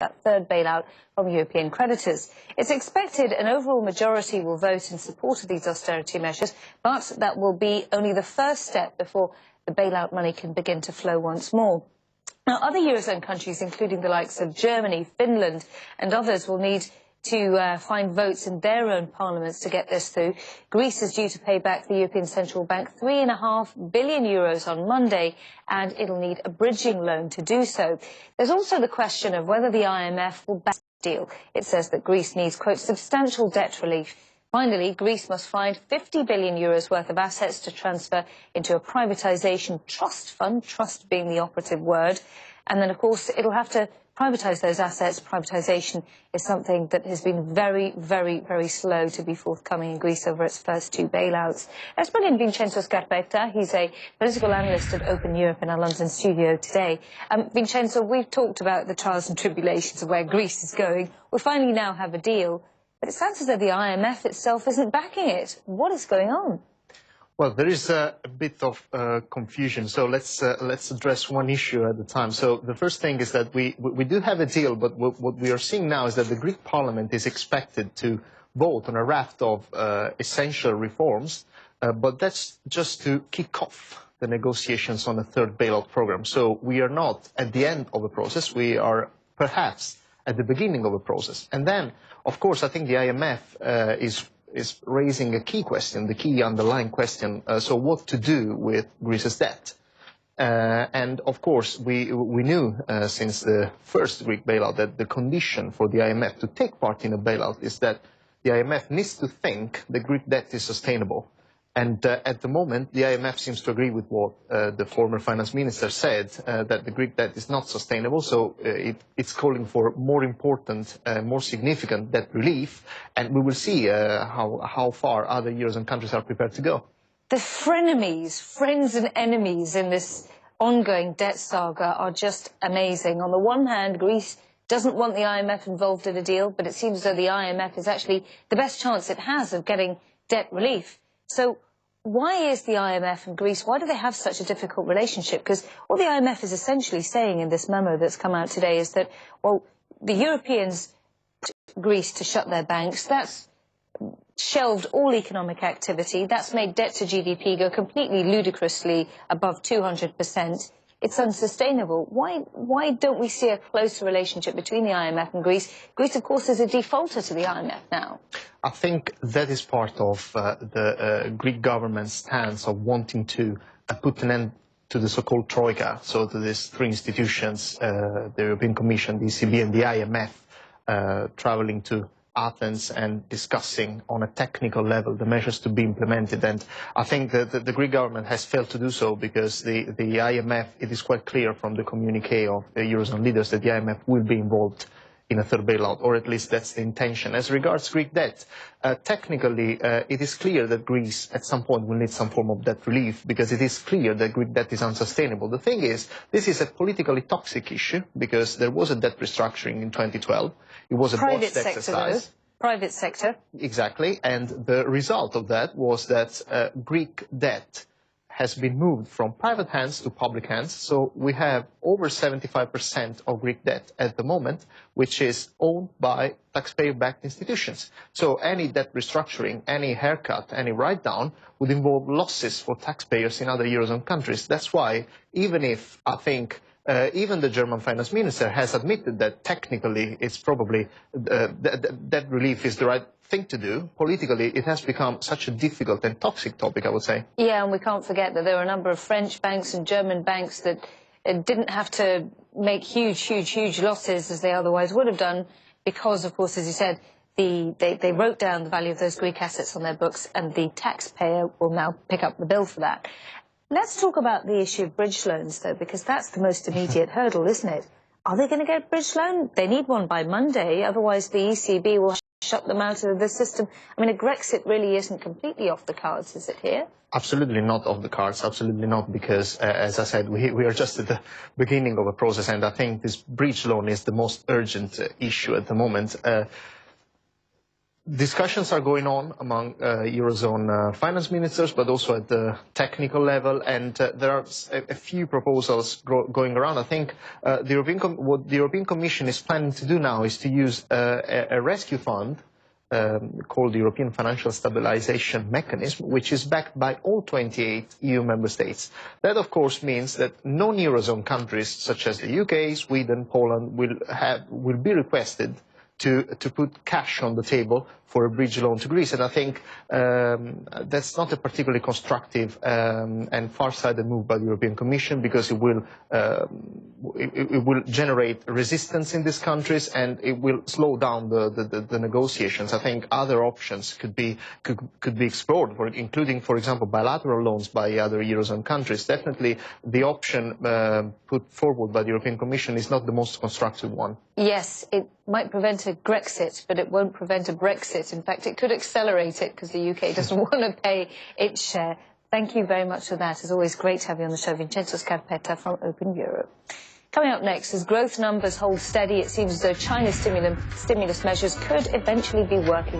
that third bailout from European creditors. It's expected an overall majority will vote in support of these austerity measures, but that will be only the first step before the bailout money can begin to flow once more. Now, other Eurozone countries, including the likes of Germany, Finland and others, will need to find votes in their own parliaments to get this through. Greece is due to pay back the European Central Bank €3.5 billion on Monday, and it'll need a bridging loan to do so. There's also the question of whether the IMF will back the deal. It says that Greece needs, quote, substantial debt relief. Finally, Greece must find €50 billion worth of assets to transfer into a privatisation trust fund, trust being the operative word. And then, of course, it'll have to privatise those assets. Privatisation is something that has been very, very, very slow to be forthcoming in Greece over its first two bailouts. Let's bring in Vincenzo Scarpetta. He's a political analyst at Open Europe in our London studio today. Vincenzo, we've talked about the trials and tribulations of where Greece is going. We finally now have a deal, but it sounds as though the IMF itself isn't backing it. What is going on? Well, there is a bit of confusion, so let's address one issue at a time. So the first thing is that we do have a deal, but what we are seeing now is that the Greek Parliament is expected to vote on a raft of essential reforms, but that's just to kick off the negotiations on a third bailout program. So we are not at the end of the process, we are perhaps at the beginning of the process. And then, of course, I think the IMF is raising a key question, the key underlying question, so what to do with Greece's debt. And of course, we knew since the first Greek bailout that the condition for the IMF to take part in a bailout is that the IMF needs to think the Greek debt is sustainable. And at the moment, the IMF seems to agree with what the former finance minister said, that the Greek debt is not sustainable, so it's calling for more important, more significant debt relief, and we will see how far other Eurozone countries are prepared to go. The frenemies, friends and enemies in this ongoing debt saga are just amazing. On the one hand, Greece doesn't want the IMF involved in a deal, but it seems as though the IMF is actually the best chance it has of getting debt relief. So why is the IMF and Greece, why do they have such a difficult relationship? Because what the IMF is essentially saying in this memo that's come out today is that, well, the Europeans want Greece to shut their banks. That's shelved all economic activity. That's made debt to GDP go completely ludicrously above 200%. It's unsustainable. Why don't we see a closer relationship between the IMF and Greece? Greece, of course, is a defaulter to the IMF now. I think that is part of the Greek government's stance of wanting to put an end to the so-called Troika, so to these three institutions, the European Commission, the ECB and the IMF, traveling to Athens and discussing on a technical level the measures to be implemented. And I think that the Greek government has failed to do so because the IMF, it is quite clear from the communique of the Eurozone leaders that the IMF will be involved in a third bailout, or at least that's the intention. As regards Greek debt, technically it is clear that Greece at some point will need some form of debt relief because it is clear that Greek debt is unsustainable. The thing is, this is a politically toxic issue because there was a debt restructuring in 2012. It was a botched exercise. Private sector. Exactly, and the result of that was that Greek debt has been moved from private hands to public hands. So we have over 75% of Greek debt at the moment, which is owned by taxpayer-backed institutions. So any debt restructuring, any haircut, any write-down would involve losses for taxpayers in other Eurozone countries. That's why, even if I think even the German finance minister has admitted that technically it's probably debt relief is the right thing to do, politically it has become such a difficult and toxic topic, I would say. Yeah, and we can't forget that there are a number of French banks and German banks that didn't have to make huge losses as they otherwise would have done because, of course, as you said, they wrote down the value of those Greek assets on their books and the taxpayer will now pick up the bill for that. Let's talk about the issue of bridge loans, though, because that's the most immediate hurdle, isn't it? Are they going to get a bridge loan? They need one by Monday, otherwise the ECB will shut them out of the system. I mean, a Grexit really isn't completely off the cards, is it here? Absolutely not off the cards, absolutely not, because, as I said, we are just at the beginning of a process, and I think this bridge loan is the most urgent issue at the moment. Discussions are going on among Eurozone finance ministers, but also at the technical level, and there are a few proposals going around. I think what the European Commission is planning to do now is to use a rescue fund called the European Financial Stabilization Mechanism, which is backed by all 28 EU member states. That, of course, means that non-Eurozone countries, such as the UK, Sweden, Poland, will be requested to put cash on the table for a bridge loan to Greece. And I think that's not a particularly constructive and far-sighted move by the European Commission, because it will generate resistance in these countries, and it will slow down the negotiations. I think other options could be explored, including, for example, bilateral loans by other Eurozone countries. Definitely the option put forward by the European Commission is not the most constructive one. Yes, it might prevent a Grexit, but it won't prevent a Brexit. In fact, it could accelerate it, because the UK doesn't want to pay its share. Thank you very much for that. It's always great to have you on the show, Vincenzo Scarpetta from Open Europe. Coming up next, as growth numbers hold steady, it seems as though China's stimulus measures could eventually be working.